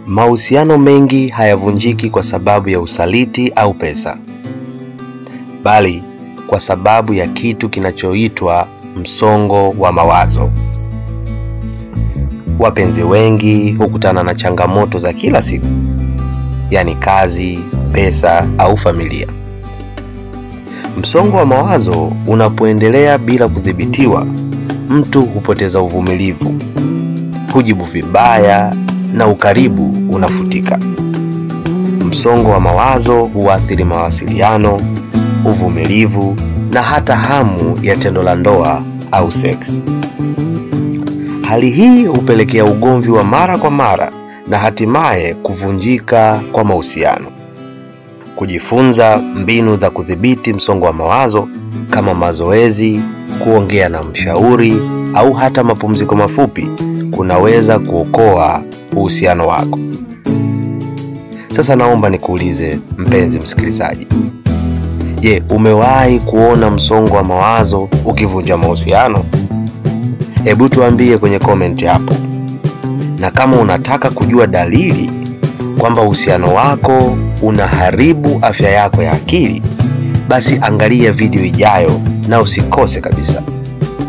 Mahusiano mengi hayavunjiki kwa sababu ya usaliti au pesa, bali kwa sababu ya kitu kinachoitwa msongo wa mawazo. Wapenzi wengi hukutana na changamoto za kila siku, yani kazi, pesa au familia. Msongo wa mawazo unapoendelea bila kudhibitiwa, mtu hupoteza uvumilivu, hujibu vibaya na ukaribu unafutika. Msongo wa mawazo huathiri mawasiliano, uvumilivu na hata hamu ya tendo la ndoa au sex. Hali hii hupelekea ugomvi wa mara kwa mara na hatimaye kuvunjika kwa mahusiano. Kujifunza mbinu za kudhibiti msongo wa mawazo kama mazoezi, kuongea na mshauri au hata mapumziko mafupi kunaweza kuokoa uhusiano wako. Sasa naomba nikuulize mpenzi msikilizaji, je, umewahi kuona msongo wa mawazo ukivunja mahusiano? Hebu tuambie kwenye comment hapo. Na kama unataka kujua dalili kwamba uhusiano wako unaharibu afya yako ya akili, basi angalia video ijayo na usikose kabisa.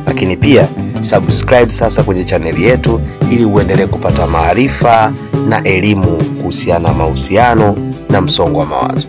Lakini pia subscribe sasa kwenye channel yetu ili uendelee kupata maarifa na elimu kuhusiana na mahusiano na msongo wa mawazo.